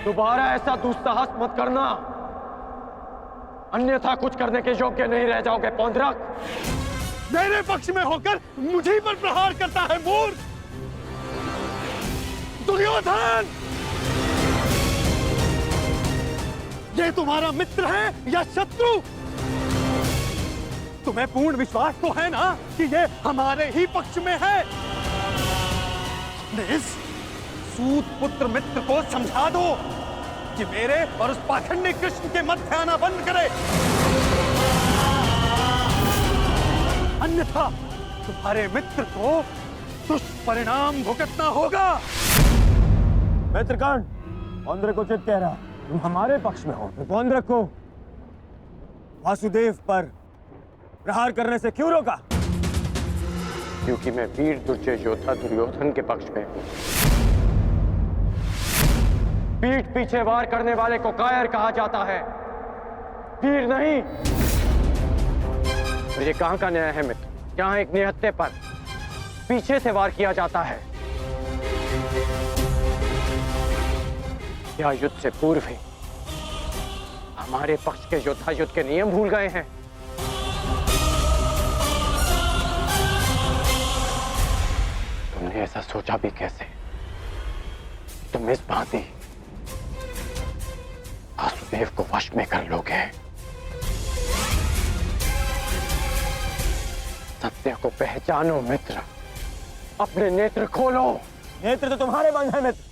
दोबारा ऐसा दुस्साहस मत करना, अन्यथा कुछ करने के योग्य नहीं रह जाओगे पौंड्रक। मेरे पक्ष में होकर मुझे पर प्रहार करता है मूर्ख दुर्योधन। ये तुम्हारा मित्र है या शत्रु? तुम्हें पूर्ण विश्वास तो है ना कि ये हमारे ही पक्ष में है? इस सूत पुत्र मित्र को समझा दो कि मेरे और उस पाखंडी कृष्ण के मध्य आना बंद करे, अन्यथा तुम्हारे मित्र को दुष्परिणाम भुगतना होगा। मित्रकर्ण, पौंड्रक को उचित कह रहा, तुम हमारे पक्ष में हो, तो पौंड्रक को वासुदेव पर प्रहार करने से क्यों रोका? क्योंकि मैं वीर दुर्जय योद्धा दुर्योधन के पक्ष में हूं। पीठ पीछे वार करने वाले को कायर कहा जाता है, वीर नहीं। और ये कहां का न्याय है मित्र? जहां एक निहत्थे पर पीछे से वार किया जाता है, क्या युद्ध से पूर्व ही हमारे पक्ष के योद्धा युद्ध के नियम भूल गए हैं? तुमने ऐसा सोचा भी कैसे? तुम इस भांति वासुदेव को वश में कर लोगे? सत्य को पहचानो मित्र, अपने नेत्र खोलो। नेत्र तो तुम्हारे बंद है मित्र।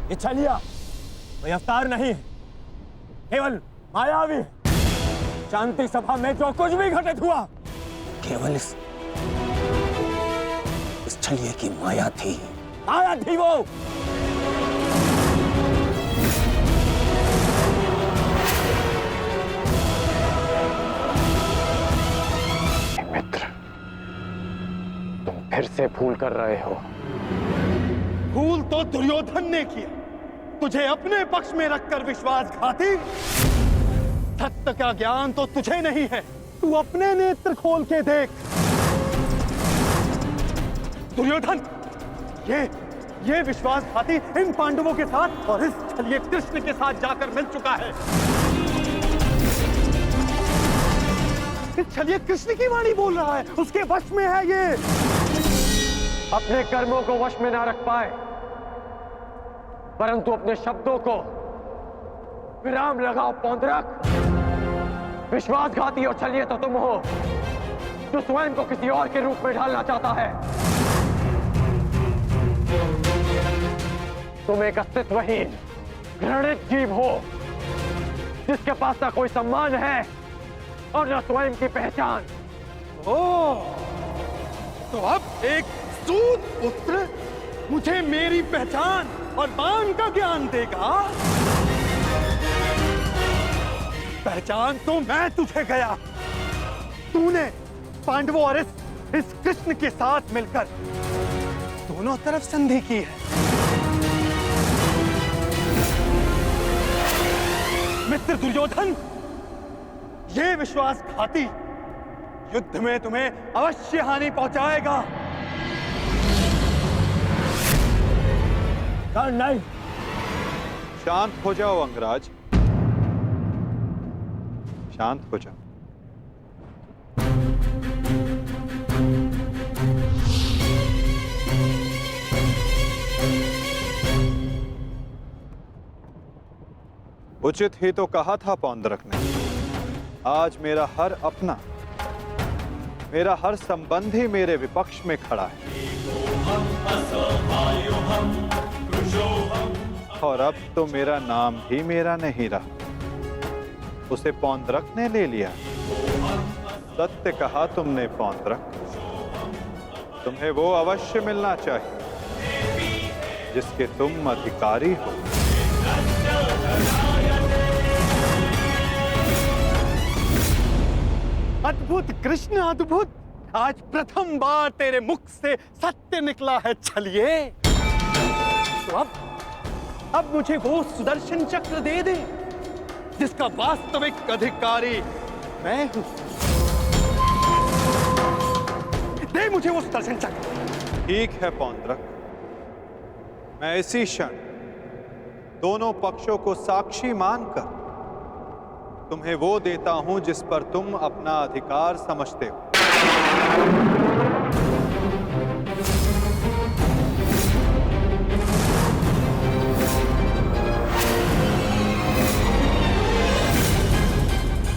ये छलिया कोई अवतार नहीं है, केवल मायावी। शांति सभा में जो कुछ भी घटित हुआ, केवल इस छलिए की माया थी, माया थी वो। मित्र, तुम फिर से भूल कर रहे हो। भूल तो दुर्योधन ने किया, तुझे अपने पक्ष में रखकर विश्वासघाती। सत्य का ज्ञान तो तुझे नहीं है, तू अपने नेत्र खोल के देख। दुर्योधन, ये विश्वासघाती इन पांडवों के साथ और इस छलिए कृष्ण के साथ जाकर मिल चुका है। इस छलिए कृष्ण की वाणी बोल रहा है, उसके वश में है ये। अपने कर्मों को वश में ना रख पाए, परंतु अपने शब्दों को विराम लगाओ पौंड्रक। विश्वासघाती और छलिए तो तुम हो, जो स्वयं को किसी और के रूप में ढालना चाहता है। तुम एक अस्तित्वहीन घृणित जीव हो, जिसके पास ना कोई सम्मान है और न स्वयं की पहचान। ओह, तो अब एक सूत पुत्र मुझे मेरी पहचान और मान का ज्ञान देगा? पहचान तो मैं तुझे गया। तूने पांडवों और इस कृष्ण के साथ मिलकर दोनों तरफ संधि की है। मित्र दुर्योधन, ये विश्वासघाती युद्ध में तुम्हें अवश्य हानि पहुंचाएगा। नहीं, शांत हो जाओ अंगराज, शांत हो जाओ। उचित ही तो कहा था पौंड्रक ने। आज मेरा हर अपना, मेरा हर संबंधी मेरे विपक्ष में खड़ा है, और अब तो मेरा नाम भी मेरा नहीं रहा, उसे पौंड्रक ने ले लिया। सत्य कहा तुमने पौंड्रक, तुम्हें वो अवश्य मिलना चाहिए जिसके तुम अधिकारी हो। अद्भुत कृष्ण, अद्भुत। आज प्रथम बार तेरे मुख से सत्य निकला है छलिए। तो अब मुझे वो सुदर्शन चक्र दे दे जिसका वास्तविक अधिकारी मैं हूं। दे मुझे वो सुदर्शन चक्र। ठीक है पौंड्रक, मैं इसी क्षण दोनों पक्षों को साक्षी मानकर तुम्हें वो देता हूं जिस पर तुम अपना अधिकार समझते हो।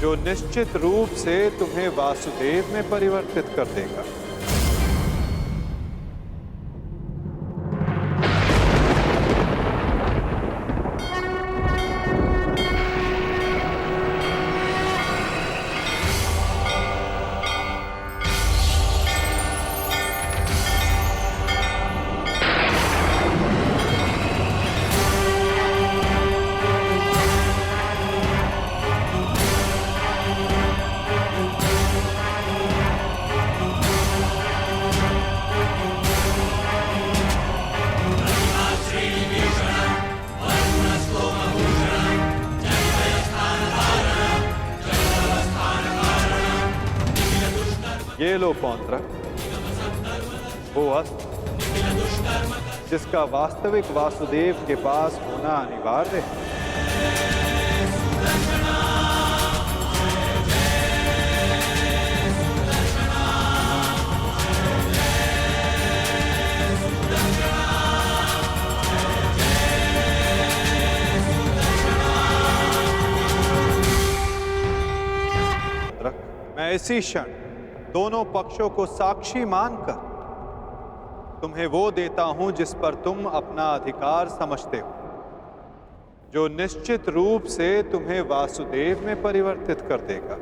जो निश्चित रूप से तुम्हें वासुदेव में परिवर्तित कर देगा। ये लो पौंत्रक, वो अस्त्र जिसका वास्तविक वासुदेव के पास होना अनिवार्य है। मैं इसी क्षण दोनों पक्षों को साक्षी मानकर तुम्हें वो देता हूं जिस पर तुम अपना अधिकार समझते हो, जो निश्चित रूप से तुम्हें वासुदेव में परिवर्तित कर देगा।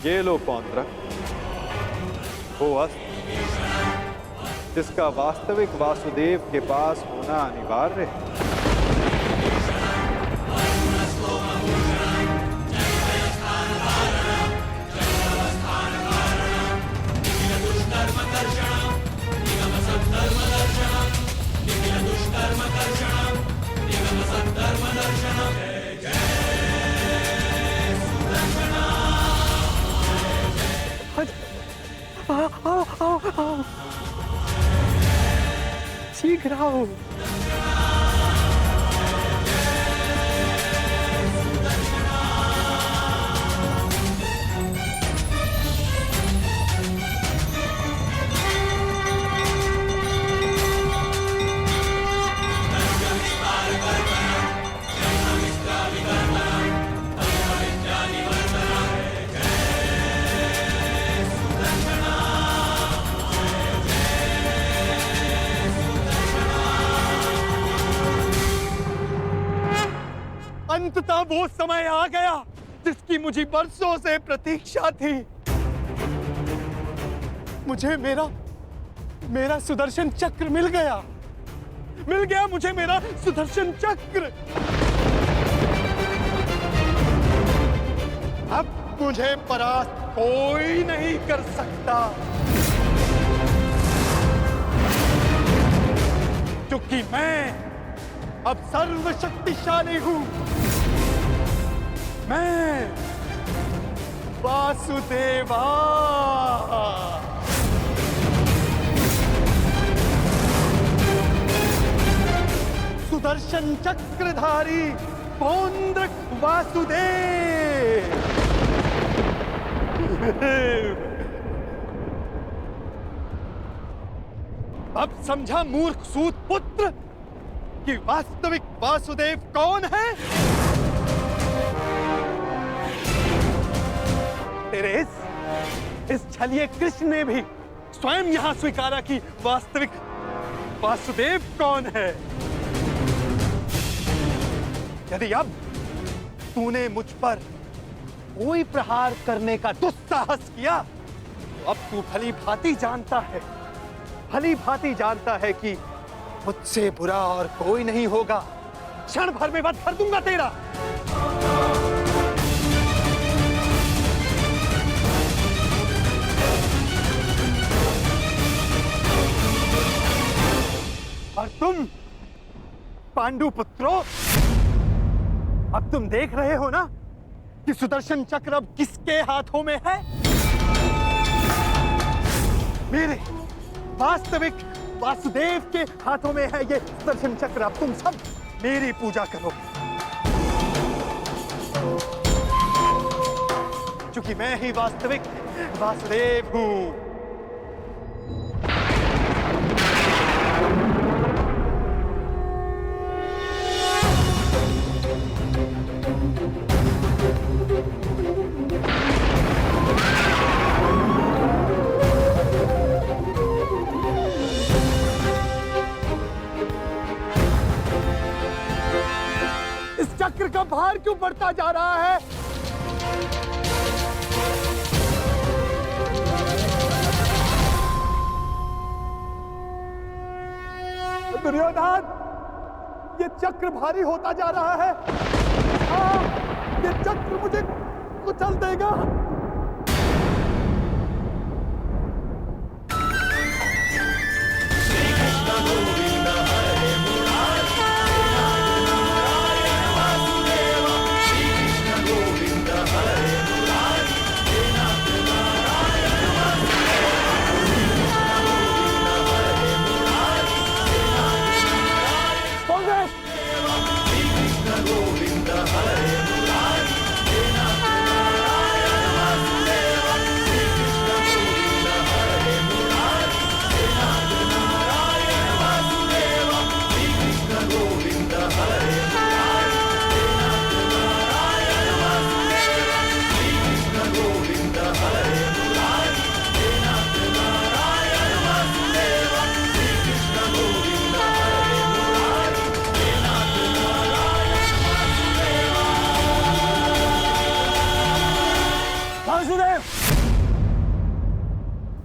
ये लो पौंत्रक, वो अस्त्र जिसका वास्तविक वासुदेव के पास होना अनिवार्य है। शीघ्र आओ। अंततः वो समय आ गया जिसकी मुझे बरसों से प्रतीक्षा थी। मुझे मेरा सुदर्शन चक्र मिल गया मुझे मेरा सुदर्शन चक्र। अब मुझे परास्त कोई नहीं कर सकता, क्योंकि मैं अब सर्वशक्तिशाली हूं। मैं वासुदेवा। सुदर्शन चक्रधारी पौंद्रक वासुदेव। अब समझा मूर्ख सूत पुत्र कि वास्तविक वासुदेव कौन है? तेरे इस छलिए कृष्ण ने भी स्वयं यहां स्वीकारा कि वास्तविक वासुदेव कौन है। यदि अब तूने मुझ पर कोई प्रहार करने का दुस्साहस किया, तो अब तू भली भांति जानता है कि मुझसे बुरा और कोई नहीं होगा। क्षण भर में वध कर दूंगा तेरा। और तुम पांडु पुत्रों, अब तुम देख रहे हो ना कि सुदर्शन चक्र अब किसके हाथों में है? मेरे वास्तविक वासुदेव के हाथों में है ये सुदर्शन चक्र। अब तुम सब मेरी पूजा करो, क्योंकि मैं ही वास्तविक वासुदेव हूं। चक्र का भार क्यों बढ़ता जा रहा है? दुर्योधन, ये चक्र भारी होता जा रहा है। ये चक्र मुझे कुचल देगा।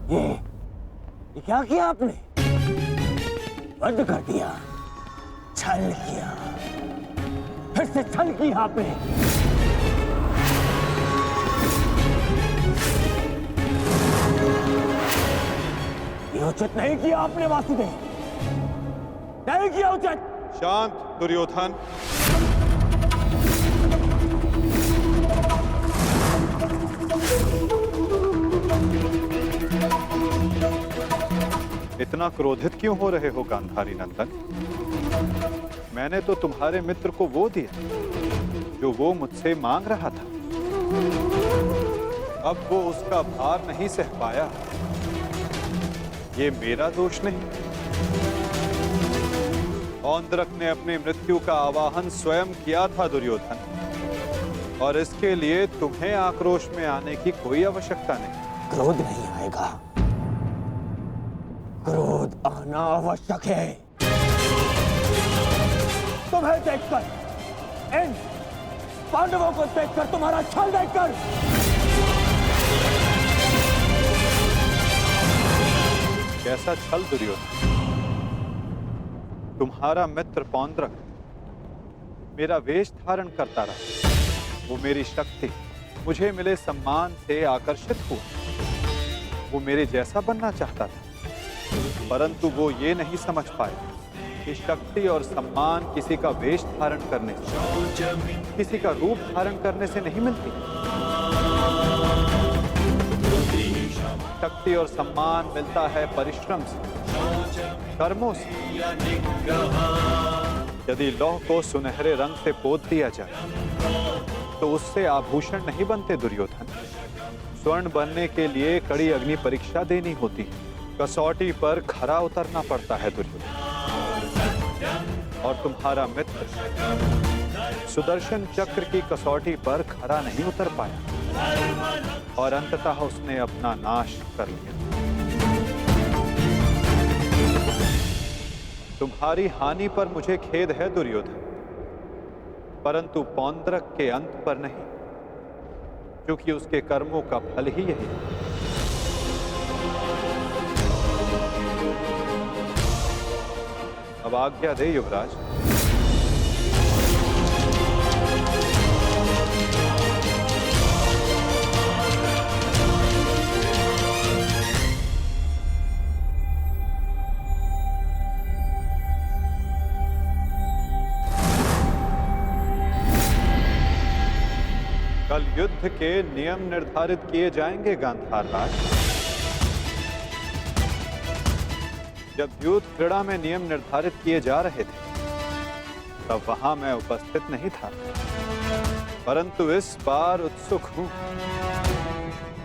ये क्या किया आपने? वध कर दिया, छल किया, फिर से छल किया आपने। ये उचित नहीं किया आपने वासुदेव, नहीं किया उचित। शांत दुर्योधन। इतना क्रोधित क्यों हो रहे हो गांधारी नंदन? मैंने तो तुम्हारे मित्र को वो दिया जो वो मुझसे मांग रहा था। अब वो उसका भार नहीं सह पाया, ये मेरा दोष नहीं। औंद्रक ने अपनी मृत्यु का आवाहन स्वयं किया था दुर्योधन, और इसके लिए तुम्हें आक्रोश में आने की कोई आवश्यकता नहीं। क्रोध नहीं आएगा, क्रोध आना आवश्यक है। तुम्हें देखकर, इन पांडवों को देखकर, तुम्हारा छल देखकर, कैसा छल दुर्योधन? तुम्हारा मित्र पौंद्रक मेरा वेश धारण करता रहा, वो मेरी शक्ति, मुझे मिले सम्मान से आकर्षित हुआ। वो मेरे जैसा बनना चाहता था, परंतु वो ये नहीं समझ पाया कि शक्ति और सम्मान किसी का वेश धारण करने से, किसी का रूप धारण करने से नहीं मिलती। शक्ति और सम्मान मिलता है परिश्रम से, कर्मों से। यदि लौह को सुनहरे रंग से पोत दिया जाए तो उससे आभूषण नहीं बनते दुर्योधन। स्वर्ण बनने के लिए कड़ी अग्नि परीक्षा देनी होती है, कसौटी पर खरा उतरना पड़ता है दुर्योधन। और तुम्हारा मित्र सुदर्शन चक्र की कसौटी पर खरा नहीं उतर पाया, और अंततः उसने अपना नाश कर लिया। तुम्हारी हानि पर मुझे खेद है दुर्योधन, परंतु पौंद्रक के अंत पर नहीं, क्योंकि उसके कर्मों का फल ही यही है। अब आज्ञा दे युवराज। कल युद्ध के नियम निर्धारित किए जाएंगे गांधार राज। जब युद्ध क्रीड़ा में नियम निर्धारित किए जा रहे थे तब वहां मैं उपस्थित नहीं था, परंतु इस बार उत्सुक हूं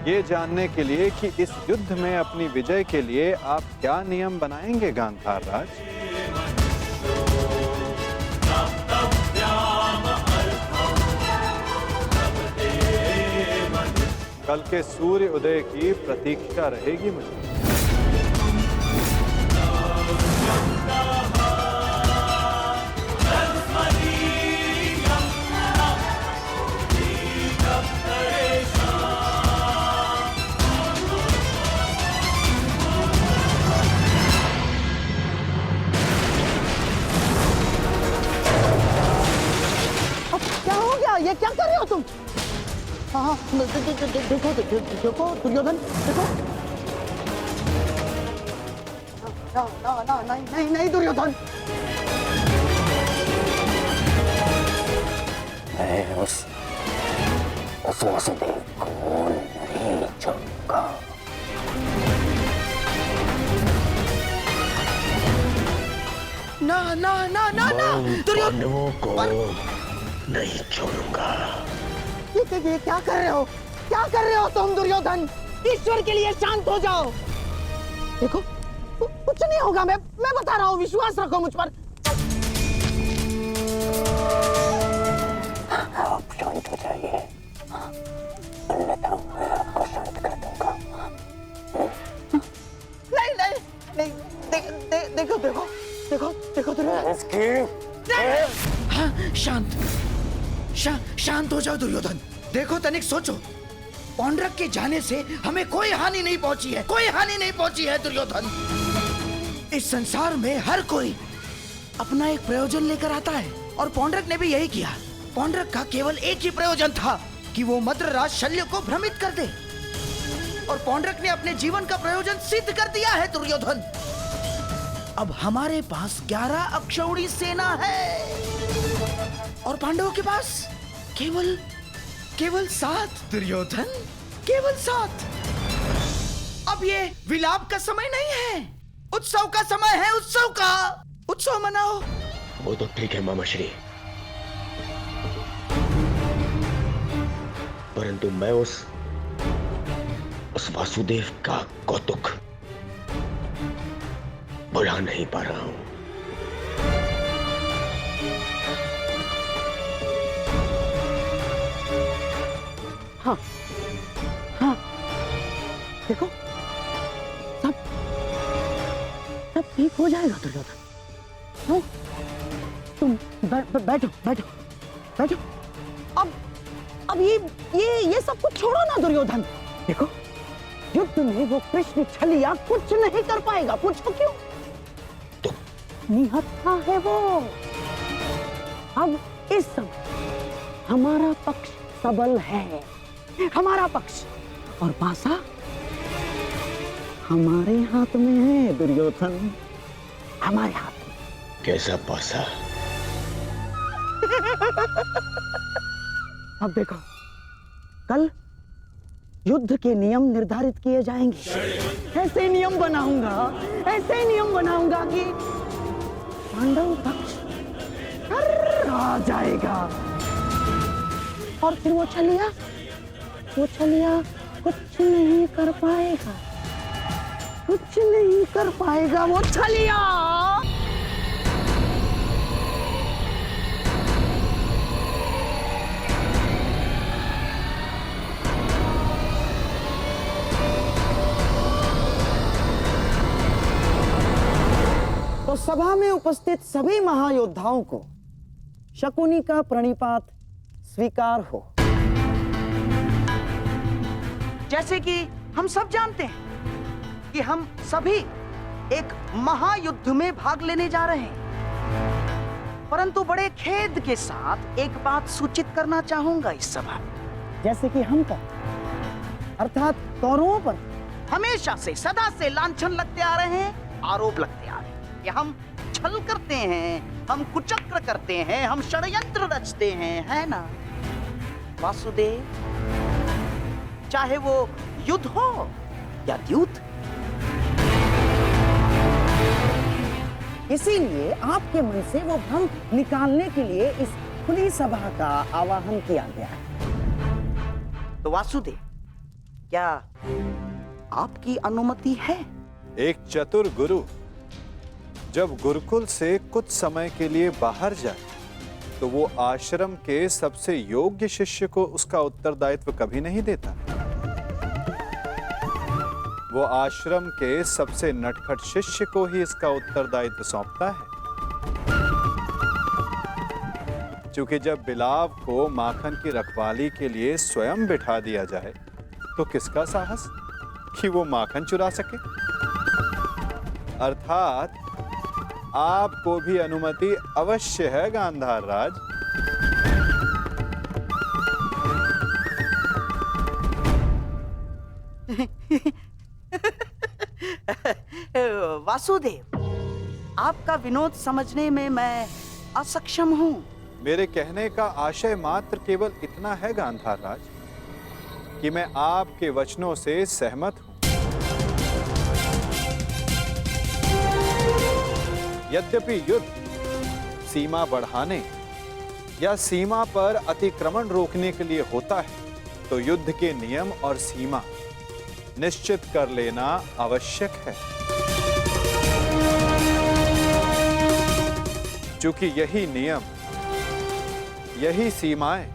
ये जानने के लिए कि इस युद्ध में अपनी विजय के लिए आप क्या नियम बनाएंगे गांधार राज। कल के सूर्य उदय की प्रतीक्षा रहेगी मुझे। क्या हो गया? ये क्या कर रहे हो तुम? हाँ, देखो दुर्योधन, देखो। नहीं दुर्योधन। मैं उस वासुदेव को नहीं छोड़ूंगा। ना दुर्योधन को नहीं छोड़ूंगा। ये क्या कर रहे हो? क्या कर रहे हो तुम दुर्योधन? ईश्वर के लिए शांत हो जाओ। देखो कुछ नहीं होगा, मैं बता रहा हूँ, विश्वास रखो मुझ पर। आप शांत हो जाइए, अन्यथा मैं आपको शांत कर दूंगा। नहीं, देखो दुर्योधन। हाँ, शांत हो जाओ दुर्योधन। देखो तनिक सोचो, पौंड्रक के जाने से हमें कोई हानि नहीं पहुंची है दुर्योधन। इस संसार में हर कोई अपना एक प्रयोजन लेकर आता है और पौंड्रक ने भी यही किया। पौंड्रक का केवल एक ही प्रयोजन था कि वो मद्रराज शल्य को भ्रमित कर दे, और पौंड्रक ने अपने जीवन का प्रयोजन सिद्ध कर दिया है दुर्योधन। अब हमारे पास 11 अक्षौणी सेना है और पांडवों के पास केवल 7 दुर्योधन, केवल 7। अब ये विलाप का समय नहीं है, उत्सव का समय है। उत्सव मनाओ। वो तो ठीक है मामाश्री, परंतु मैं उस वासुदेव का कौतुक भुला नहीं पा रहा हूं। हाँ, देखो सब ठीक हो जाएगा दुर्योधन। हाँ, तुम बैठो। अब ये सब कुछ छोड़ो ना दुर्योधन। देखो युद्ध में वो कृष्ण छलिया कुछ नहीं कर पाएगा। पूछो क्यों? निहत्था है वो। अब इस समय हमारा पक्ष सबल है, हमारा पक्ष, और पासा हमारे हाथ में है दुर्योधन, हमारे हाथ में। कैसा पासा? अब देखो, कल युद्ध के नियम निर्धारित किए जाएंगे। ऐसे नियम बनाऊंगा कि पांडव पक्ष आ जाएगा, और फिर वो छलिया कुछ नहीं कर पाएगा वो छलिया। तो सभा में उपस्थित सभी महायोद्धाओं को शकुनी का प्रणिपात स्वीकार हो। जैसे कि हम सब जानते हैं कि हम सभी एक महायुद्ध में भाग लेने जा रहे हैं, परंतु बड़े खेद के साथ एक बात सूचित करना चाहूंगा इस सभा में। जैसे कि हम अर्थात कौरवों पर हमेशा से सदा से लांछन लगते आ रहे हैं, आरोप लगते आ रहे हैं कि हम छल करते हैं, हम कुचक्र करते हैं, हम षड्यंत्र रचते हैं, है ना? वासुदेव, चाहे वो युद्ध हो या द्यूत। इसीलिए आपके मन से वो भ्रम निकालने के लिए इस खुली सभा का आवाहन किया गया है। तो वासुदेव, क्या आपकी अनुमति है? एक चतुर गुरु जब गुरुकुल से कुछ समय के लिए बाहर जाए तो वो आश्रम के सबसे योग्य शिष्य को उसका उत्तरदायित्व कभी नहीं देता। वो आश्रम के सबसे नटखट शिष्य को ही इसका उत्तरदायित्व सौंपता है। क्योंकि जब बिलाव को माखन की रखवाली के लिए स्वयं बिठा दिया जाए तो किसका साहस कि वो माखन चुरा सके। अर्थात आपको भी अनुमति अवश्य है गांधार राज। वासुदेव, आपका विनोद समझने में मैं असक्षम हूं। मेरे कहने का आशय मात्र केवल इतना है गांधार राज कि मैं आपके वचनों से सहमत हूं। यद्यपि युद्ध सीमा बढ़ाने या सीमा पर अतिक्रमण रोकने के लिए होता है, तो युद्ध के नियम और सीमा निश्चित कर लेना आवश्यक है। क्योंकि यही नियम, यही सीमाएं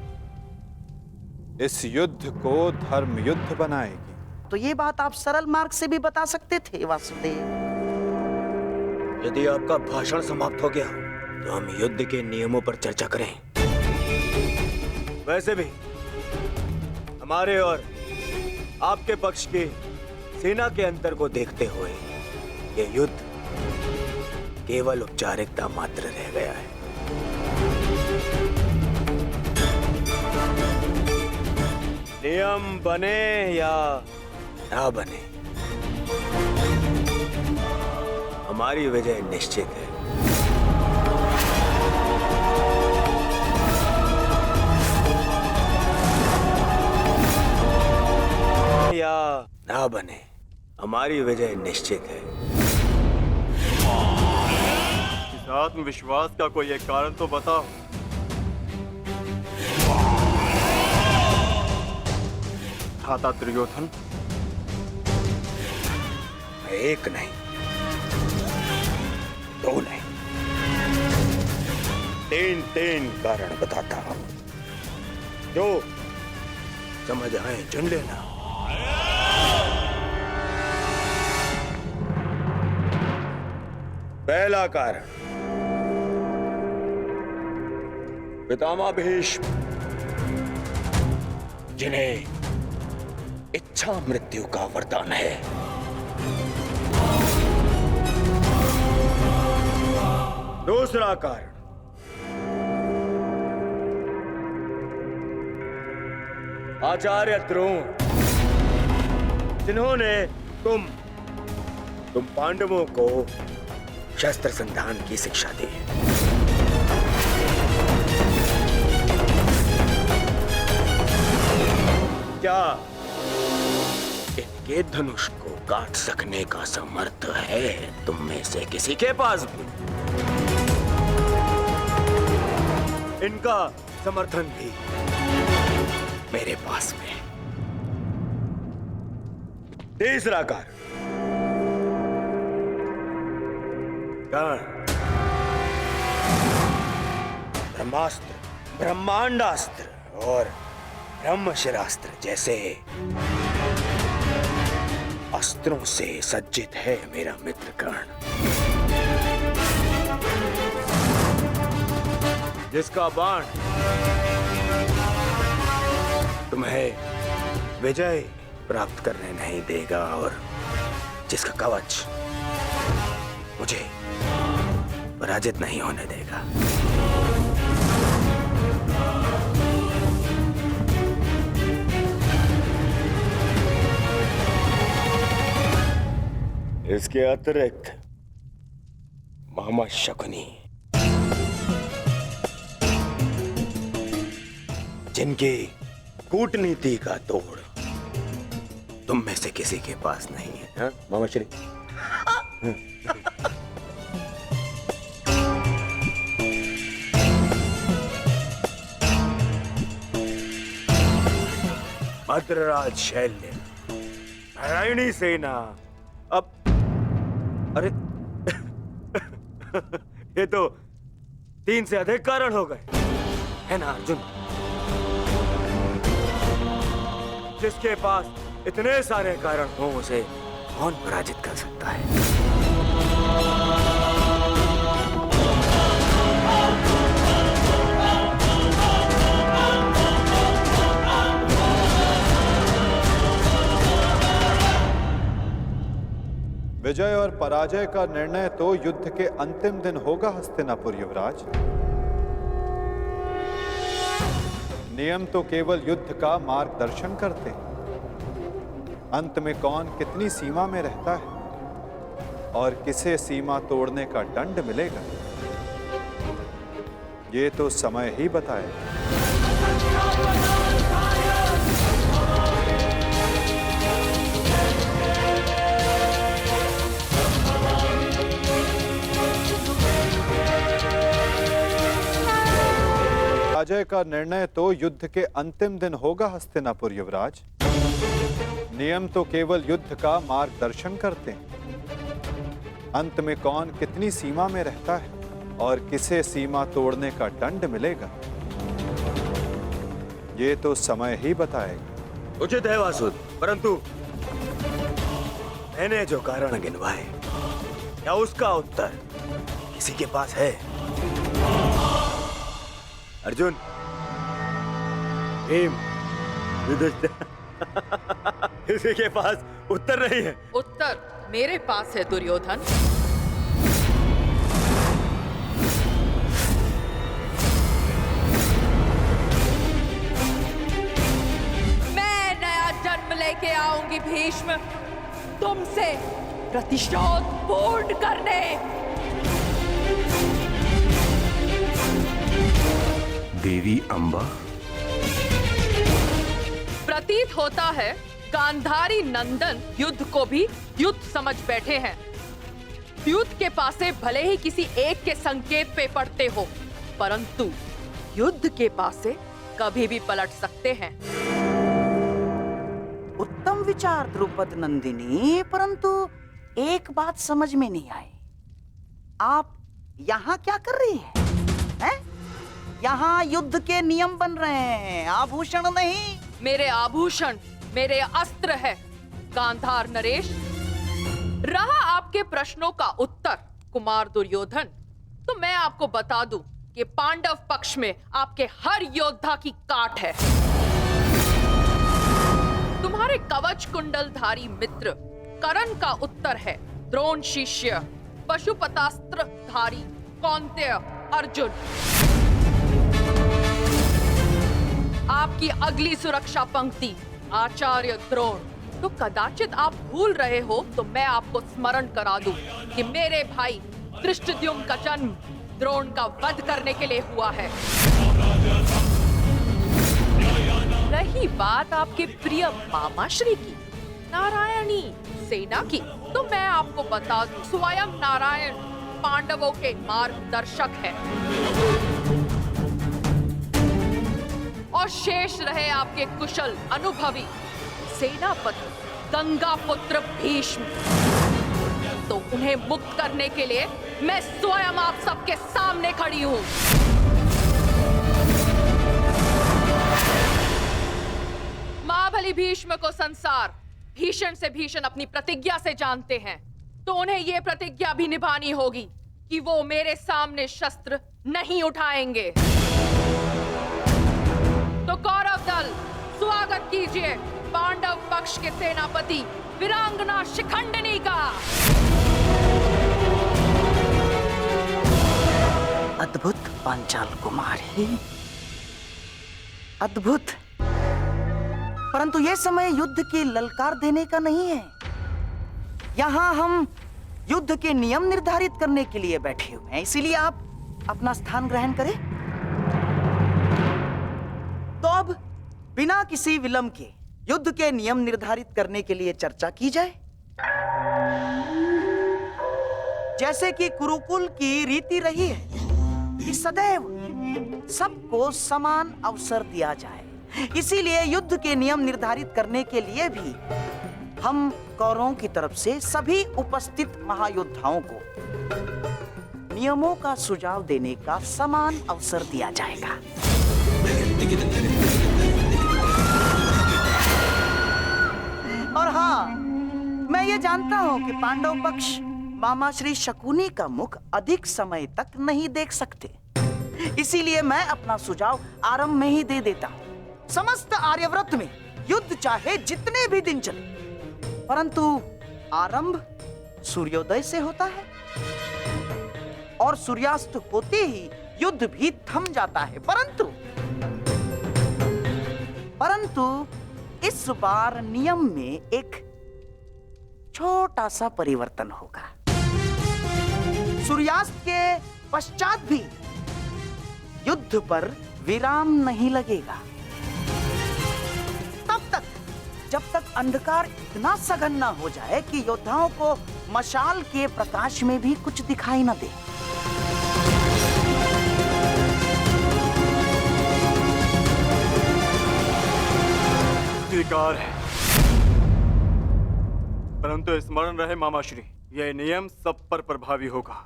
इस युद्ध को धर्म युद्ध बनाएगी। तो ये बात आप सरल मार्ग से भी बता सकते थे वासुदेव। यदि आपका भाषण समाप्त हो गया तो हम युद्ध के नियमों पर चर्चा करें। वैसे भी हमारे और आपके पक्ष की सेना के अंतर को देखते हुए यह युद्ध केवल औपचारिकता मात्र रह गया है। नियम बने या ना बने, हमारी विजय निश्चित है। या ना बने, हमारी विजय निश्चित है। इस आत्मविश्वास का कोई एक कारण तो बताओ। था दुर्योधन, एक नहीं, दो नहीं, तीन कारण बताता हूं, जो समझ आए चुन लेना। पहला कारण, पितामह भीष्म, जिन्हें इच्छा मृत्यु का वरदान है। दूसरा कारण, आचार्य द्रोण, जिन्होंने तुम पांडवों को शस्त्र संधान की शिक्षा दी। क्या इनके धनुष को काट सकने का समर्थ है तुम में से किसी के पास भी? इनका समर्थन भी मेरे पास में। तीसरा कारण, ब्रह्मास्त्र, ब्रह्मांडास्त्र और ब्रह्मशिरास्त्र जैसे अस्त्रों से सज्जित है मेरा मित्र कर्ण, जिसका बाण तुम्हें विजय प्राप्त करने नहीं देगा और जिसका कवच मुझे पराजित नहीं होने देगा। इसके अतिरिक्त मामा शकुनी, जिनकी कूटनीति का तोड़ तुम में से किसी के पास नहीं है, हाँ मामा श्री? भद्रराज शैल्य, नारायणी सेना, अब अरे ये तो 3 से अधिक कारण हो गए, है ना अर्जुन? जिसके पास इतने सारे कारण हो उसे कौन पराजित कर सकता है? विजय और पराजय का निर्णय तो युद्ध के अंतिम दिन होगा हस्तिनापुर युवराज। नियम तो केवल युद्ध का मार्गदर्शन करते हैं। अंत में कौन कितनी सीमा में रहता है और किसे सीमा तोड़ने का दंड मिलेगा, ये तो समय ही बताएगा। पराजय का निर्णय तो युद्ध के अंतिम दिन होगा हस्तिनापुर युवराज। नियम तो केवल युद्ध का मार्गदर्शन करते हैं। अंत में कौन कितनी सीमा में रहता है और किसे सीमा तोड़ने का दंड मिलेगा, ये तो समय ही बताएगा। उचित है वासुद, परंतु मैंने जो कारण गिनवाए, क्या उसका उत्तर किसी के पास है? अर्जुन, भीम, युधिष्ठिर, किसी के पास उत्तर नहीं है। उत्तर मेरे पास है दुर्योधन। मैं नया जन्म लेके आऊंगी भीष्म, तुमसे प्रतिशोध पूर्ण करने। देवी अंबा, प्रतीत होता है गांधारी नंदन युद्ध को भी युद्ध समझ बैठे हैं। युद्ध के पासे भले ही किसी एक के संकेत पे पड़ते हो, परंतु युद्ध के पासे कभी भी पलट सकते हैं। उत्तम विचार द्रुपद नंदिनी, परंतु एक बात समझ में नहीं आई। आप यहाँ क्या कर रही हैं? यहाँ युद्ध के नियम बन रहे हैं, आभूषण नहीं। मेरे आभूषण मेरे अस्त्र है गांधार नरेश। रहा आपके प्रश्नों का उत्तर कुमार दुर्योधन, तो मैं आपको बता दूं कि पांडव पक्ष में आपके हर योद्धा की काट है। तुम्हारे कवच कुंडलधारी मित्र कर्ण का उत्तर है द्रोण शिष्य पशुपतास्त्रधारी कौन्तेय अर्जुन। आपकी अगली सुरक्षा पंक्ति आचार्य द्रोण। तो कदाचित आप भूल रहे हो तो मैं आपको स्मरण करा दूं कि मेरे भाई धृष्टद्युम्न का जन्म द्रोण का वध करने के लिए हुआ है। रही बात आपके प्रिय मामाश्री की, नारायणी सेना की, तो मैं आपको बता दूं स्वयं नारायण पांडवों के मार्गदर्शक है। और शेष रहे आपके कुशल अनुभवी सेनापति गंगा पुत्र भीष्म, तो उन्हें मुक्त करने के लिए मैं स्वयं आप सबके सामने खड़ी हूं। महाबली भीष्म को संसार भीषण से भीषण अपनी प्रतिज्ञा से जानते हैं, तो उन्हें यह प्रतिज्ञा भी निभानी होगी कि वो मेरे सामने शस्त्र नहीं उठाएंगे। तो कौरव दल स्वागत कीजिए पांडव पक्ष के सेनापति वीरांगना शिखंडिनी का। अद्भुत पांचाल कुमारी, अद्भुत। परंतु यह समय युद्ध की ललकार देने का नहीं है। यहाँ हम युद्ध के नियम निर्धारित करने के लिए बैठे हुए हैं, इसीलिए आप अपना स्थान ग्रहण करें। तो अब बिना किसी विलंब के युद्ध के नियम निर्धारित करने के लिए चर्चा की जाए। जैसे कि कुरुकुल की रीति रही है कि सदैव सबको समान अवसर दिया जाए, इसीलिए युद्ध के नियम निर्धारित करने के लिए भी हम कौरवों की तरफ से सभी उपस्थित महायोद्धाओं को नियमों का सुझाव देने का समान अवसर दिया जाएगा। और हाँ, मैं ये जानता हूं कि पांडव पक्ष मामा श्री शकुनी का मुख अधिक समय तक नहीं देख सकते, इसीलिए मैं अपना सुझाव आरंभ में ही दे देता हूं। समस्त आर्यव्रत में युद्ध चाहे जितने भी दिन चले, परंतु आरंभ सूर्योदय से होता है और सूर्यास्त होते ही युद्ध भी थम जाता है। परंतु इस बार नियम में एक छोटा सा परिवर्तन होगा। सूर्यास्त के पश्चात भी युद्ध पर विराम नहीं लगेगा। तब तक जब तक अंधकार इतना सघन न हो जाए कि योद्धाओं को मशाल के प्रकाश में भी कुछ दिखाई न दे। स्वीकार है, परंतु स्मरण रहे मामाश्री, यह नियम सब पर प्रभावी होगा।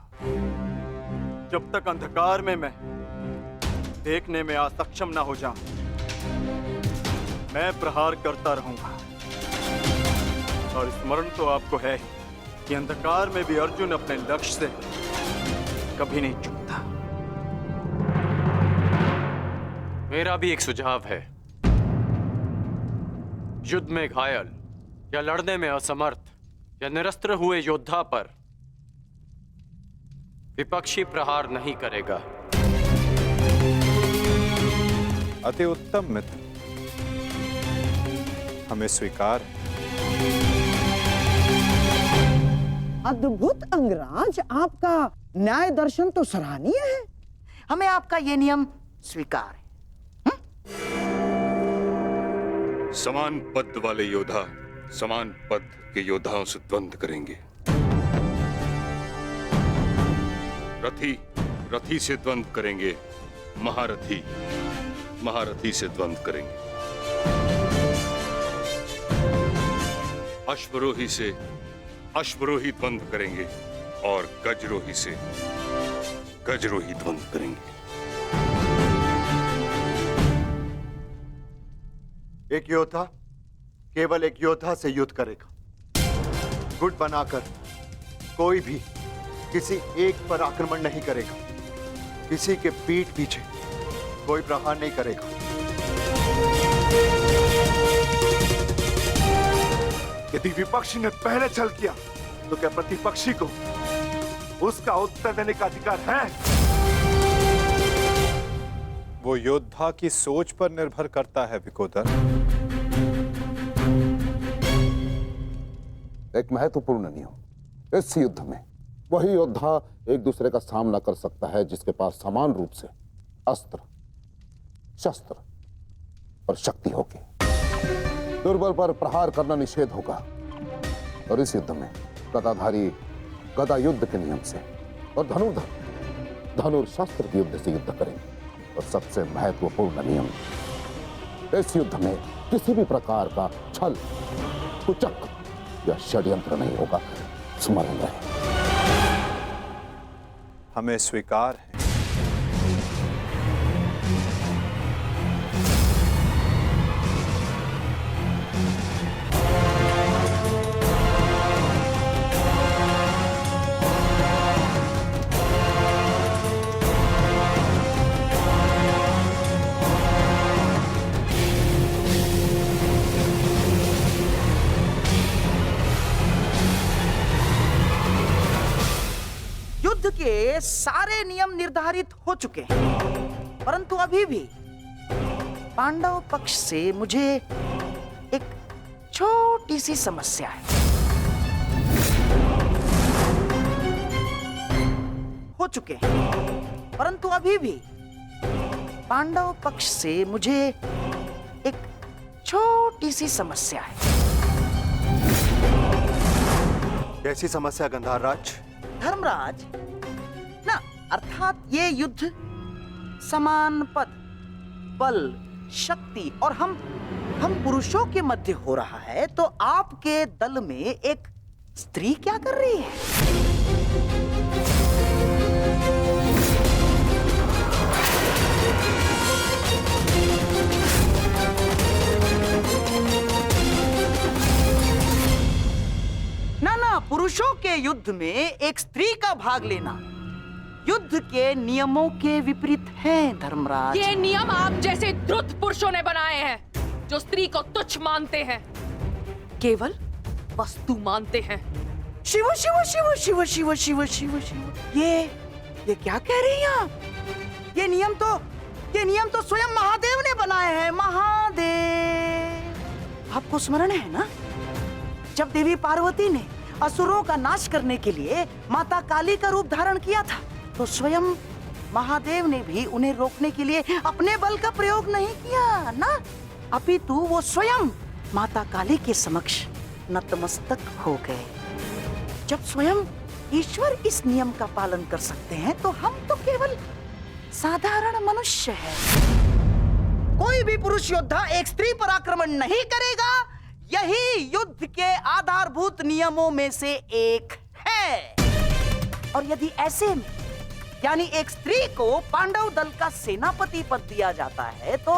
जब तक अंधकार में मैं देखने में असक्षम ना हो जाऊं, मैं प्रहार करता रहूंगा। और स्मरण तो आपको है ही कि अंधकार में भी अर्जुन अपने लक्ष्य से कभी नहीं चूकता। मेरा भी एक सुझाव है। युद्ध में घायल या लड़ने में असमर्थ या निरस्त्र हुए योद्धा पर विपक्षी प्रहार नहीं करेगा। अति उत्तम मित्र, हमें स्वीकार है। अद्भुत अंगराज, आपका न्याय दर्शन तो सराहनीय है। हमें आपका ये नियम स्वीकार है। समान पद वाले योद्धा समान पद के योद्धाओं से द्वंद्व करेंगे। रथी रथी से द्वंद्व करेंगे, महारथी महारथी से द्वंद्व करेंगे, अश्वरोही से अश्वरोही द्वंद्व करेंगे और गजरोही से गजरोही द्वंद्व करेंगे। एक योद्धा केवल एक योद्धा से युद्ध करेगा। गुट बनाकर कोई भी किसी एक पर आक्रमण नहीं करेगा। किसी के पीठ पीछे कोई प्रहार नहीं करेगा। यदि विपक्षी ने पहले छल किया तो क्या प्रतिपक्षी को उसका उत्तर देने का अधिकार है? वो योद्धा की सोच पर निर्भर करता है विकोदर। एक महत्वपूर्ण नियम, इस युद्ध में वही योद्धा एक दूसरे का सामना कर सकता है जिसके पास समान रूप से अस्त्र, शस्त्र और शक्ति होगी। दुर्बल पर प्रहार करना निषेध होगा। और इस युद्ध में गदाधारी गदा युद्ध के नियम से और धनुर्धर धनुर्शस्त्र के युद्ध से युद्ध करेंगे। और सबसे महत्वपूर्ण नियम, इस युद्ध में किसी भी प्रकार का छल, कुचक या षड्यंत्र नहीं होगा। स्मरण रहे। हमें स्वीकार है। के सारे नियम निर्धारित हो चुके हैं, परंतु अभी भी पांडव पक्ष से मुझे एक छोटी सी समस्या है। हो चुके हैं, परंतु अभी भी पांडव पक्ष से मुझे एक छोटी सी समस्या है। कैसी समस्या गंधार राज? धर्मराज ना, अर्थात ये युद्ध समान पद, बल, शक्ति और हम पुरुषों के मध्य हो रहा है, तो आपके दल में एक स्त्री क्या कर रही है? ना, पुरुषों के युद्ध में एक स्त्री का भाग लेना युद्ध के नियमों के विपरीत है धर्मराज। ये नियम आप जैसे द्रुत पुरुषों ने बनाए हैं, जो स्त्री को तुच्छ मानते हैं, केवल वस्तु मानते हैं। शिव शिव शिव शिव शिव शिव शिव शिव, ये क्या कह रही हैं आप? ये नियम तो स्वयं महादेव ने बनाए हैं। महादेव, आपको स्मरण है ना, जब देवी पार्वती ने असुरों का नाश करने के लिए माता काली का रूप धारण किया था, तो स्वयं महादेव ने भी उन्हें रोकने के लिए अपने बल का प्रयोग नहीं किया ना, अपितु वो स्वयं माता काली के समक्ष नतमस्तक हो गए। जब स्वयं ईश्वर इस नियम का पालन कर सकते हैं, तो हम तो केवल साधारण मनुष्य हैं। कोई भी पुरुष योद्धा एक स्त्री पर आक्रमण नहीं करेगा, यही युद्ध के आधारभूत नियमों में से एक है। और यदि ऐसे में यानी एक स्त्री को पांडव दल का सेनापति पद दिया जाता है, तो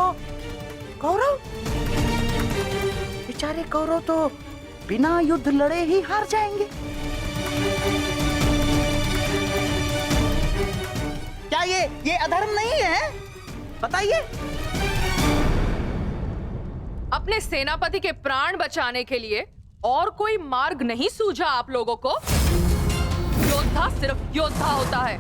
कौरव, बेचारे कौरव तो बिना युद्ध लड़े ही हार जाएंगे। क्या ये अधर्म नहीं है? बताइए। अपने सेनापति के प्राण बचाने के लिए और कोई मार्ग नहीं सूझा आप लोगों को? योद्धा सिर्फ योद्धा होता है,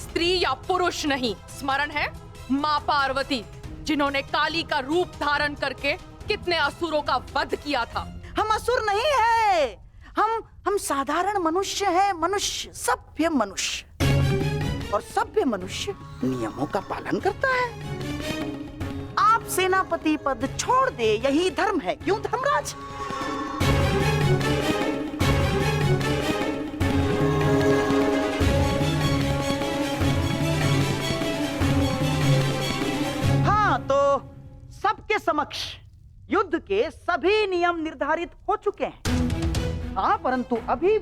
स्त्री या पुरुष नहीं। स्मरण है मां पार्वती, जिन्होंने काली का रूप धारण करके कितने असुरों का वध किया था। हम असुर नहीं है, हम साधारण मनुष्य हैं, मनुष्य, सभ्य मनुष्य। और सभ्य मनुष्य नियमों का पालन करता है। आप सेनापति पद छोड़ दे, यही धर्म है। क्यों धर्मराज? हाँ, तो सबके समक्ष युद्ध के सभी नियम निर्धारित हो चुके हैं। हाँ, परंतु अभी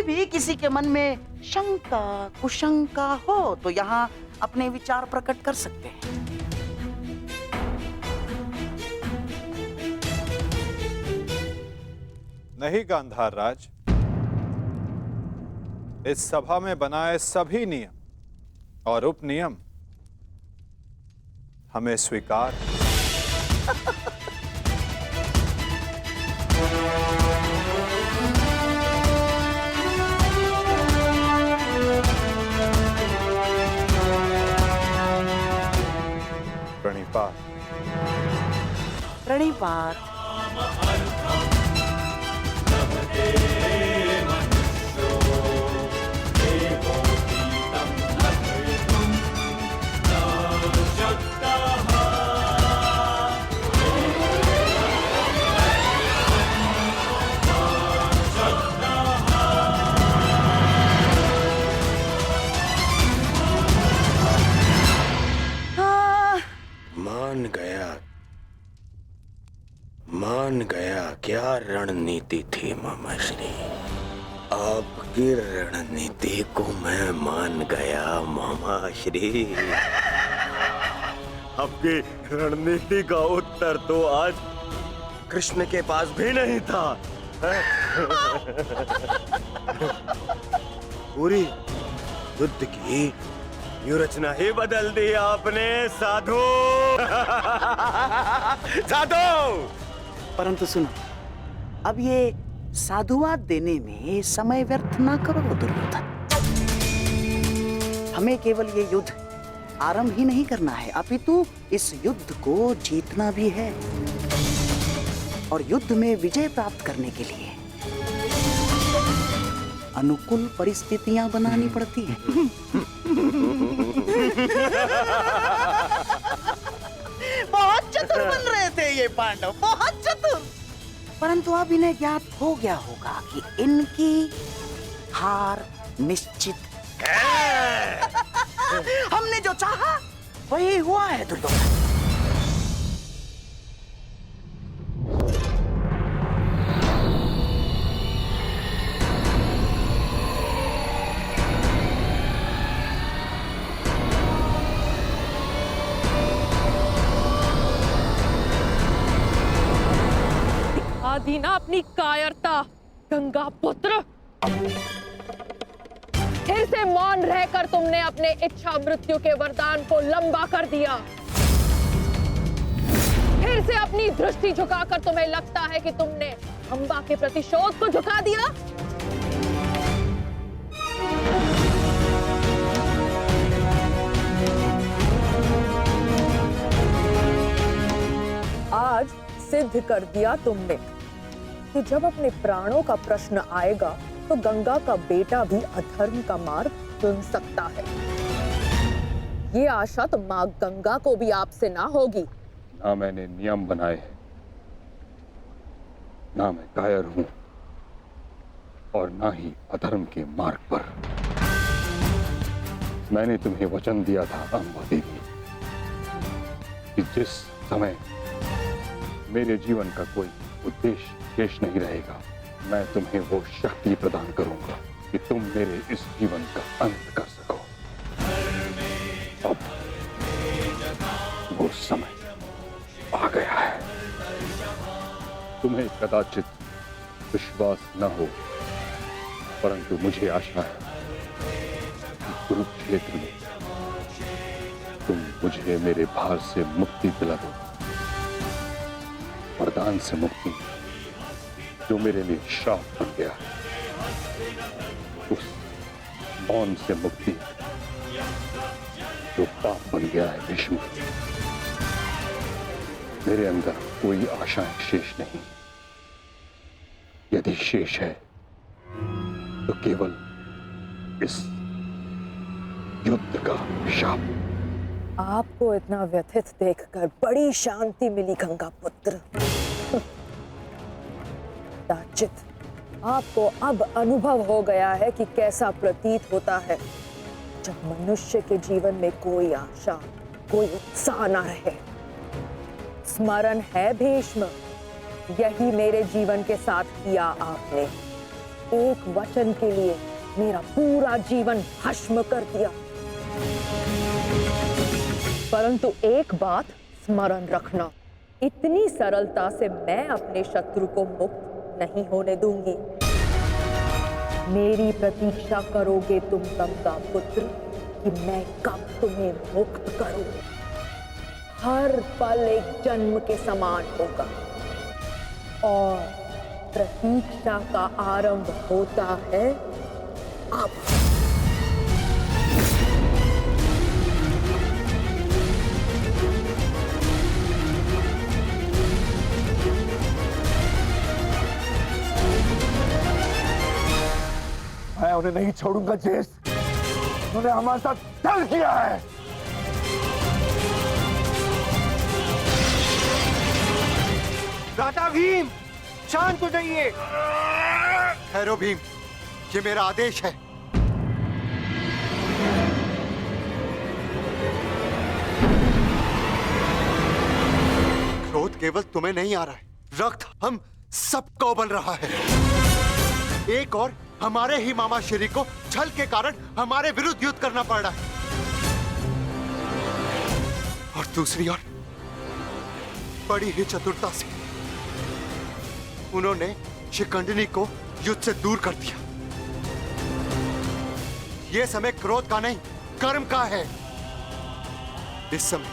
भी किसी के मन में शंका कुशंका हो तो यहाँ अपने विचार प्रकट कर सकते हैं। नहीं गांधार राज, इस सभा में बनाए सभी नियम और उपनियम हमें स्वीकार है। प्रणिपात। प्रणिपात। मान गया क्या रणनीति थी मामाश्री। आपकी रणनीति को मैं मान गया मामाश्री। आपकी रणनीति का उत्तर तो आज कृष्ण के पास भी नहीं था। पूरी युद्ध की व्यूरचना ही बदल दी आपने साधु। साधु। परंतु सुनो, अब ये साधुवाद देने में समय व्यर्थ ना करो दुर्योधन। हमें केवल ये युद्ध आरंभ ही नहीं करना है, अपितु इस युद्ध को जीतना भी है। और युद्ध में विजय प्राप्त करने के लिए अनुकूल परिस्थितियां बनानी पड़ती हैं। बहुत चतुर बन रहे थे पांडव, बहुत चतुर। परंतु अब इन्हें ज्ञात हो गया होगा कि इनकी हार निश्चित है। हमने जो चाहा वही हुआ है दुर्योधन। दी ना अपनी कायरता गंगा पुत्र। फिर से मौन रहकर तुमने अपने इच्छा मृत्यु के वरदान को लंबा कर दिया। फिर से अपनी दृष्टि झुकाकर तुम्हें लगता है कि तुमने अंबा के प्रतिशोध को झुका दिया। आज सिद्ध कर दिया तुमने कि जब अपने प्राणों का प्रश्न आएगा तो गंगा का बेटा भी अधर्म का मार्ग चुन सकता है। ये आशा तो माँ गंगा को भी आपसे ना होगी। ना मैंने नियम बनाए हैं, ना मैं कायर हूं, और ना ही अधर्म के मार्ग पर। मैंने तुम्हें वचन दिया था अंबा देवी कि जिस समय मेरे जीवन का कोई उद्देश्य शेष नहीं रहेगा, मैं तुम्हें वो शक्ति प्रदान करूंगा कि तुम मेरे इस जीवन का अंत कर सको। अब वो समय आ गया है। तुम्हें कदाचित विश्वास न हो, परंतु मुझे आशा है कि कुरुक्षेत्र में तुम मुझे मेरे भार से मुक्ति दिला दो। वरदान से मुक्ति जो मेरे लिए श्राप बन गया, उस मौन से मुक्ति जो पाप बन गया है भीष्म। मेरे अंदर कोई आशाएं शेष नहीं। यदि शेष है तो केवल इस युद्ध का शाप। आपको इतना व्यथित देखकर बड़ी शांति मिली गंगा पुत्र। दाचित, आपको अब अनुभव हो गया है कि कैसा प्रतीत होता है जब मनुष्य के जीवन में कोई आशा, कोई उत्साह न रहे। स्मरण है भीष्म, यही मेरे जीवन के साथ किया आपने। एक वचन के लिए मेरा पूरा जीवन भस्म कर दिया। परंतु एक बात स्मरण रखना, इतनी सरलता से मैं अपने शत्रु को मुक्त नहीं होने दूंगी। मेरी प्रतीक्षा करोगे तुम गंगा पुत्र कि मैं कब तुम्हें मुक्त करूं। हर पल एक जन्म के समान होगा और प्रतीक्षा का आरंभ होता है अब। मैं उन्हें नहीं छोड़ूंगा जेस। उन्होंने हमारे साथ छल किया है। राजा भीम, शांत हो जाइए। ठहरो भीम, ये मेरा आदेश है। क्रोध केवल तुम्हें नहीं आ रहा है, रक्त हम सबको बन रहा है। एक और हमारे ही मामा श्री को छल के कारण हमारे विरुद्ध युद्ध करना पड़ रहा है, और दूसरी ओर बड़ी ही चतुरता से उन्होंने शिखंडिनी को युद्ध से दूर कर दिया। यह समय क्रोध का नहीं, कर्म का है। इस समय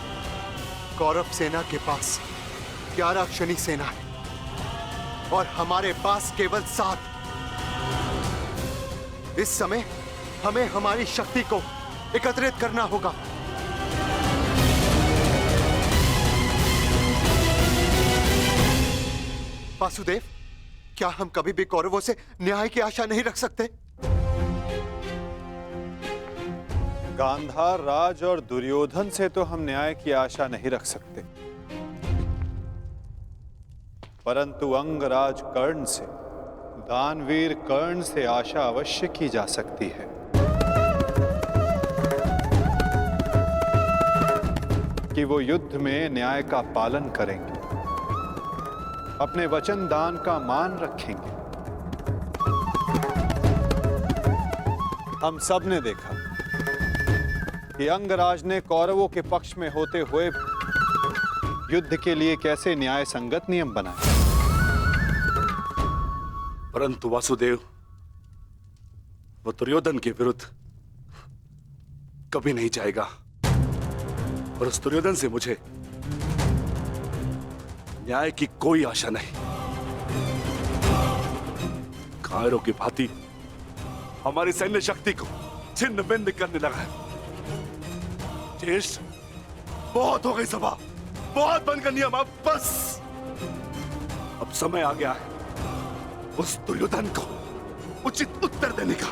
कौरव सेना के पास 11 क्षणी सेना है और हमारे पास केवल 7। इस समय हमें हमारी शक्ति को एकत्रित करना होगा। वासुदेव, क्या हम कभी भी कौरवों से न्याय की आशा नहीं रख सकते? गांधार राज और दुर्योधन से तो हम न्याय की आशा नहीं रख सकते, परंतु अंगराज कर्ण से, दानवीर कर्ण से आशा अवश्य की जा सकती है कि वो युद्ध में न्याय का पालन करेंगे, अपने वचन दान का मान रखेंगे। हम सब ने देखा कि अंगराज ने कौरवों के पक्ष में होते हुए युद्ध के लिए कैसे न्याय संगत नियम बनाए। परंतु वासुदेव, वो दुर्योधन के विरुद्ध कभी नहीं जाएगा और उस दुर्योधन से मुझे न्याय की कोई आशा नहीं। कायरों की भांति हमारी सैन्य शक्ति को छिन्न भिन्न करने लगा है। ज्येष्ठ, बहुत हो गई सभा, बहुत बनकर नियम, अब बस। अब समय आ गया है उस दुर्योधन को उचित उत्तर देने का।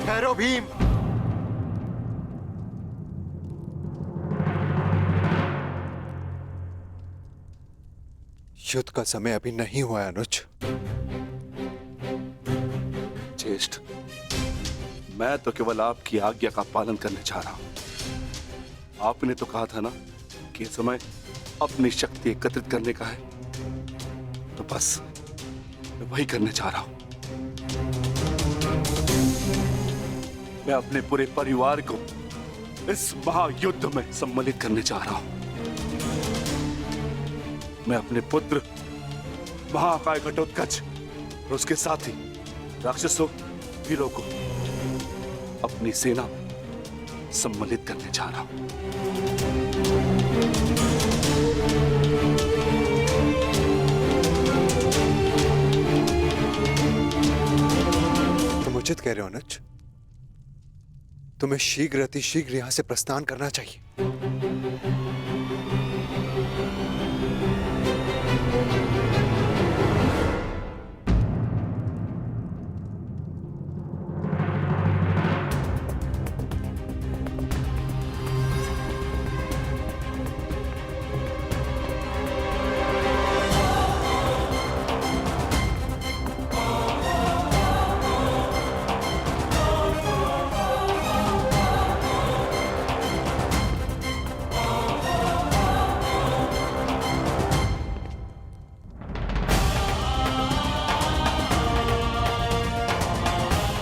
ठहरो भीम। युद्ध का समय अभी नहीं हुआ है अनुज। ज्येष्ठ, मैं तो केवल आपकी आज्ञा का पालन करने चाह रहा हूं। आपने तो कहा था ना कि यह समय अपनी शक्ति एकत्रित करने का है, तो बस मैं वही करने चाह रहा हूं। मैं अपने पूरे परिवार को इस महायुद्ध में सम्मिलित करने चाह रहा हूं। मैं अपने पुत्र महाकाय घटोत्कच और उसके साथी राक्षसों, वीरों को अपनी सेना में सम्मिलित करने जा रहा हूं। तुम उचित कह रहे हो अनुज। तुम्हें शीघ्र अतिशीघ्र यहां से प्रस्थान करना चाहिए।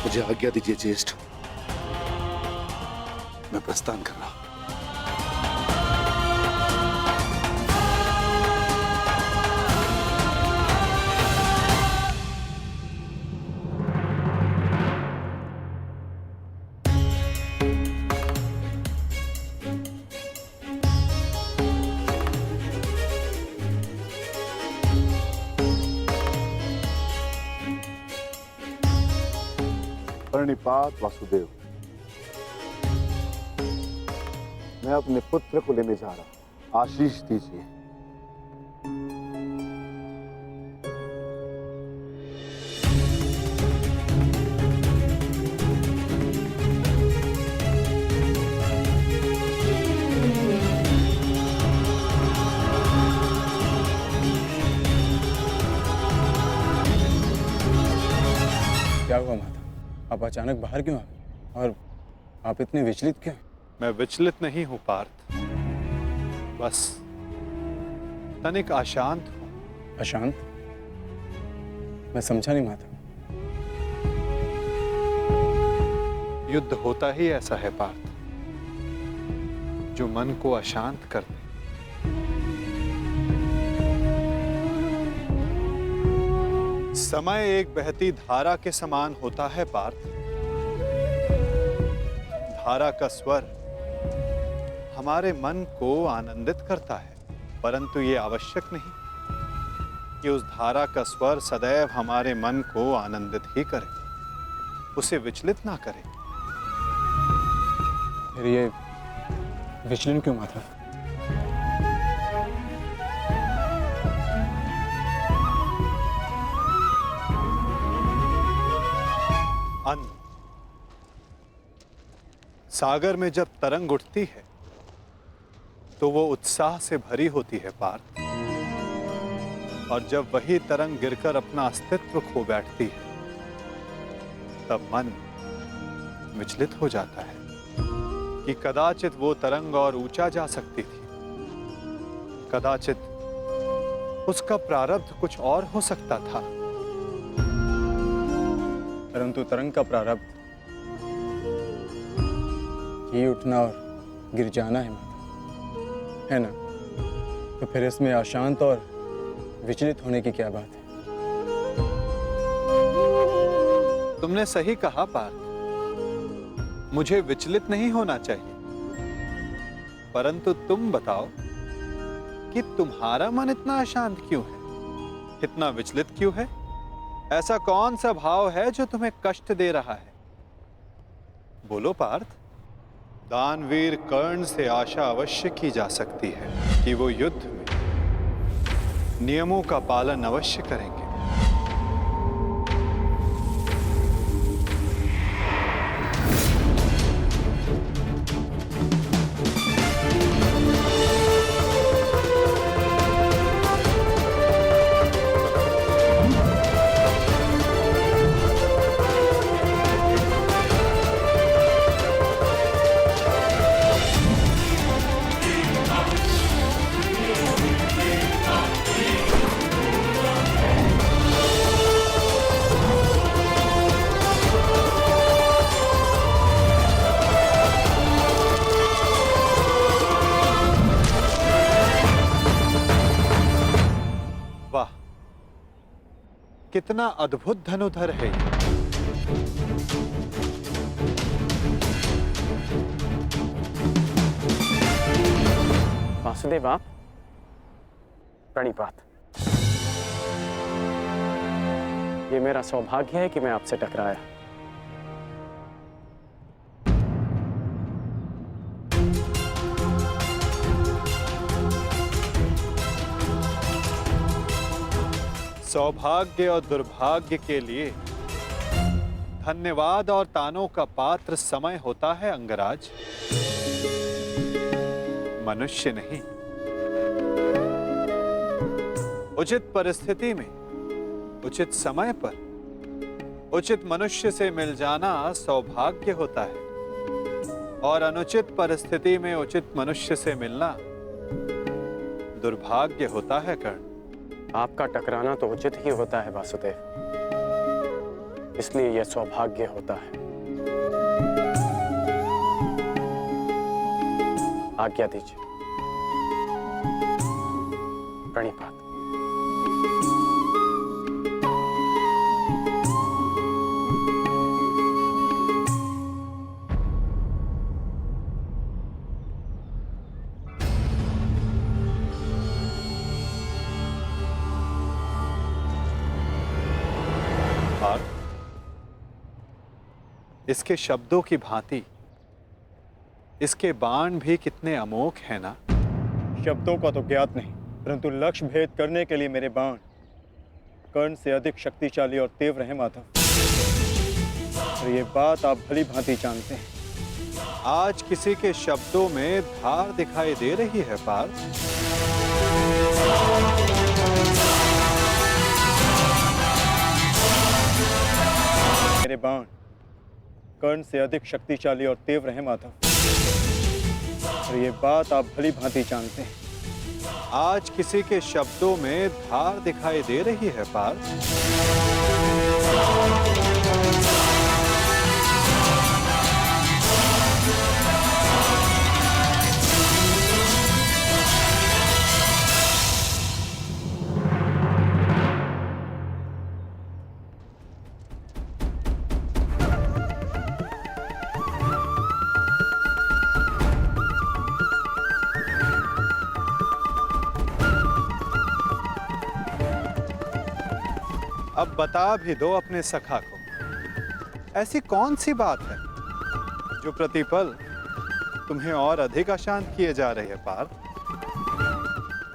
मुझे आज्ञा दीजिए ज्येष्ठ, मैं प्रस्थान कर रहा हूं। प्रणिपात वासुदेव। मैं अपने पुत्र को लेने जा रहा हूं, आशीष दीजिए। क्या हुआ माता? आप अचानक बाहर क्यों आ गए? और आप इतने विचलित क्यों? मैं विचलित नहीं हूं पार्थ, बस तनिक अशांत हूं। अशांत? मैं समझा नहीं माता। युद्ध होता ही ऐसा है पार्थ, जो मन को अशांत कर दे। समय एक बहती धारा के समान होता है पार्थ। धारा का स्वर हमारे मन को आनंदित करता है, परंतु ये आवश्यक नहीं कि उस धारा का स्वर सदैव हमारे मन को आनंदित ही करे, उसे विचलित ना करे। फिर ये विचलन क्यों माता? अन्न, सागर में जब तरंग उठती है तो वो उत्साह से भरी होती है पार्थ। और जब वही तरंग गिरकर अपना अस्तित्व खो बैठती है तब मन विचलित हो जाता है कि कदाचित वो तरंग और ऊंचा जा सकती थी, कदाचित उसका प्रारब्ध कुछ और हो सकता था। परंतु तरंग का प्रारब्ध ही उठना और गिर जाना है माता, है ना? तो फिर इसमें अशांत और विचलित होने की क्या बात है? तुमने सही कहा पार्थ, मुझे विचलित नहीं होना चाहिए, परंतु तुम बताओ कि तुम्हारा मन इतना अशांत क्यों है, इतना विचलित क्यों है? ऐसा कौन सा भाव है जो तुम्हें कष्ट दे रहा है? बोलो पार्थ। दानवीर कर्ण से आशा अवश्य की जा सकती है कि वो युद्ध में नियमों का पालन अवश्य करेंगे। कितना अद्भुत धनुधर है ये। वासुदेव, आप प्रणिपात। ये मेरा सौभाग्य है कि मैं आपसे टकराया। सौभाग्य और दुर्भाग्य के लिए धन्यवाद और तानों का पात्र समय होता है अंगराज, मनुष्य नहीं। उचित परिस्थिति में, उचित समय पर, उचित मनुष्य से मिल जाना सौभाग्य होता है और अनुचित परिस्थिति में उचित मनुष्य से मिलना दुर्भाग्य होता है कर्ण। आपका टकराना तो उचित ही होता है वासुदेव, इसलिए यह सौभाग्य होता है। आज्ञा दीजिए। प्रणिपात। इसके शब्दों की भांति इसके बाण भी कितने अमोघ हैं ना। शब्दों का तो ज्ञात नहीं, परंतु लक्ष्य भेद करने के लिए मेरे बाण कर्ण से अधिक शक्तिशाली और तीव्र हैं माता। और ये बात आप भली भांति जानते हैं। आज किसी के शब्दों में धार दिखाई दे रही है पार्थ। मेरे बाण कर्ण से अधिक शक्तिशाली और तीव्र हैं माता। और ये बात आप भली भांति जानते हैं। आज किसी के शब्दों में धार दिखाई दे रही है पार्थ। अब बता भी दो अपने सखा को, ऐसी कौन सी बात है जो प्रतिपल तुम्हें और अधिक अशांत किए जा रही है पार्थ?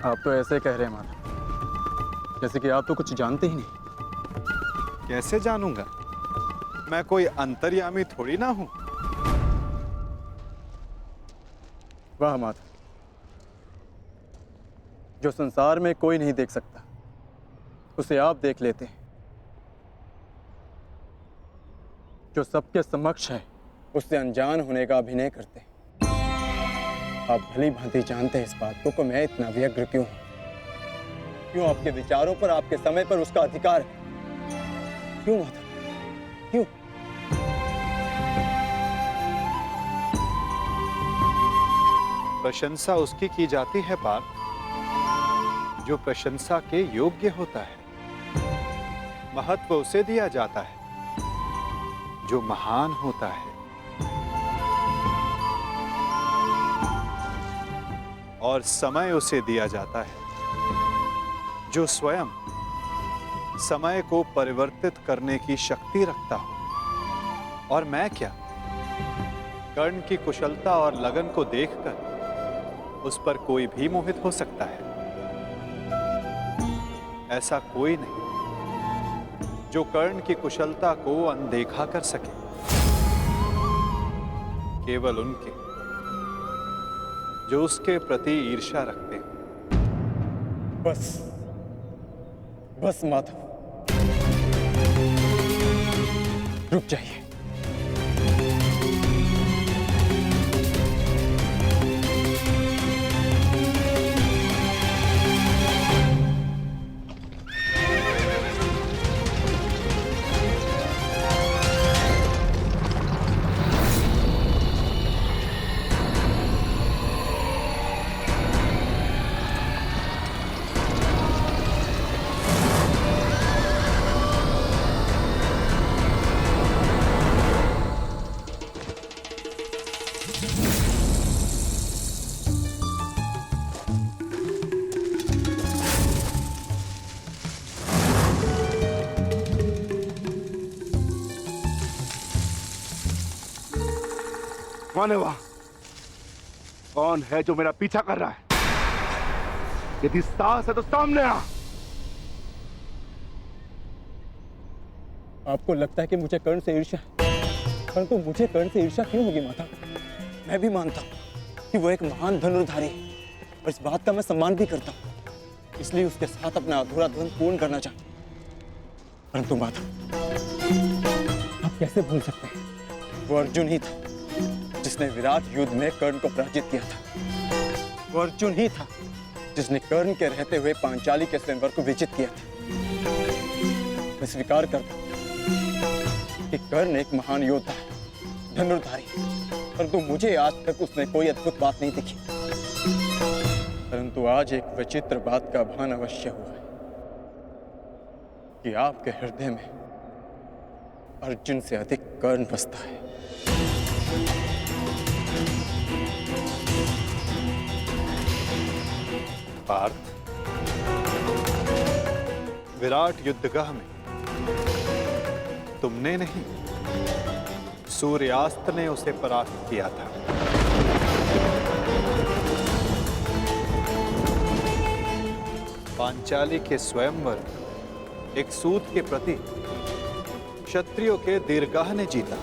आप तो ऐसे कह रहे हैं माता, जैसे कि आप तो कुछ जानते ही नहीं। कैसे जानूंगा? मैं कोई अंतर्यामी थोड़ी ना हूं। वाह माता, जो संसार में कोई नहीं देख सकता, उसे आप देख लेते हैं। जो सबके समक्ष है, उससे अनजान होने का अभिनय करते हैं। आप भली भांति जानते हैं इस बात को मैं इतना व्यग्र क्यों हूं। क्यों आपके विचारों पर, आपके समय पर उसका अधिकार है। क्यों माधव, क्यों? प्रशंसा उसकी की जाती है पार्थ जो प्रशंसा के योग्य होता है। महत्व उसे दिया जाता है जो महान होता है। और समय उसे दिया जाता है जो स्वयं समय को परिवर्तित करने की शक्ति रखता हो। और मैं क्या, कर्ण की कुशलता और लगन को देखकर उस पर कोई भी मोहित हो सकता है। ऐसा कोई नहीं जो कर्ण की कुशलता को अनदेखा कर सके। केवल उनके जो उसके प्रति ईर्ष्या रखते हैं। बस माधव, रुक जाइए। कौन है वहां? कौन है जो मेरा पीछा कर रहा है? यदि साहस है तो सामने आ। आपको लगता है कि मुझे कर्ण से ईर्ष्या है, परंतु मुझे कर्ण से ईर्ष्या क्यों होगी माता? मैं भी मानता हूँ कि वो एक महान धनुर्धारी है और इस बात का मैं सम्मान भी करता हूँ, इसलिए उसके साथ अपना अधूरा धर्म पूर्ण करना चाहता हूँ। परंतु माता, आप कैसे भूल सकते हैं वो अर्जुन ही था जिसने विराट युद्ध में कर्ण को पराजित किया था। वो अर्जुन ही था जिसने कर्ण के रहते हुए पांचाली के स्वयंवर को विजित किया था। मैं स्वीकार करता हूं कि कर्ण एक महान योद्धा है, धनुर्धारी, परंतु मुझे आज तक उसने कोई अद्भुत बात नहीं दिखी। परंतु आज एक विचित्र बात का भान अवश्य हुआ है कि आपके हृदय में अर्जुन से अधिक कर्ण बसता है। पार्थ, विराट युद्धगाह में तुमने नहीं, सूर्यास्त ने उसे परास्त किया था। पांचाली के स्वयंवर एक सूत के प्रति क्षत्रियों के दीर्घाह ने जीता।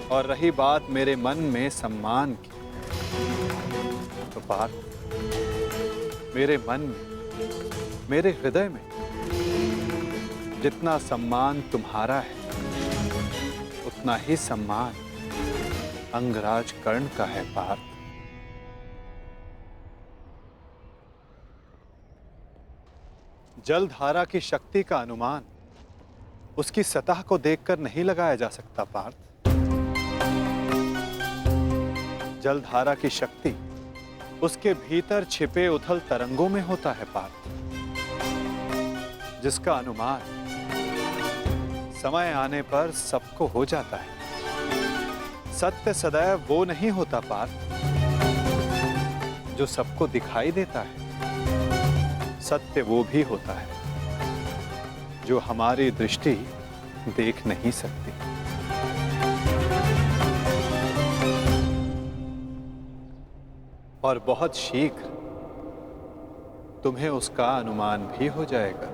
और रही बात मेरे मन में सम्मान की, तो पार्थ, मेरे मन में, मेरे हृदय में जितना सम्मान तुम्हारा है, उतना ही सम्मान अंगराज कर्ण का है। पार्थ, जलधारा की शक्ति का अनुमान उसकी सतह को देखकर नहीं लगाया जा सकता। पार्थ, जलधारा की शक्ति उसके भीतर छिपे उथल तरंगों में होता है। पार्थ, जिसका अनुमान समय आने पर सबको हो जाता है। सत्य सदैव वो नहीं होता पार्थ जो सबको दिखाई देता है। सत्य वो भी होता है जो हमारी दृष्टि देख नहीं सकती। और बहुत शीघ्र तुम्हें उसका अनुमान भी हो जाएगा।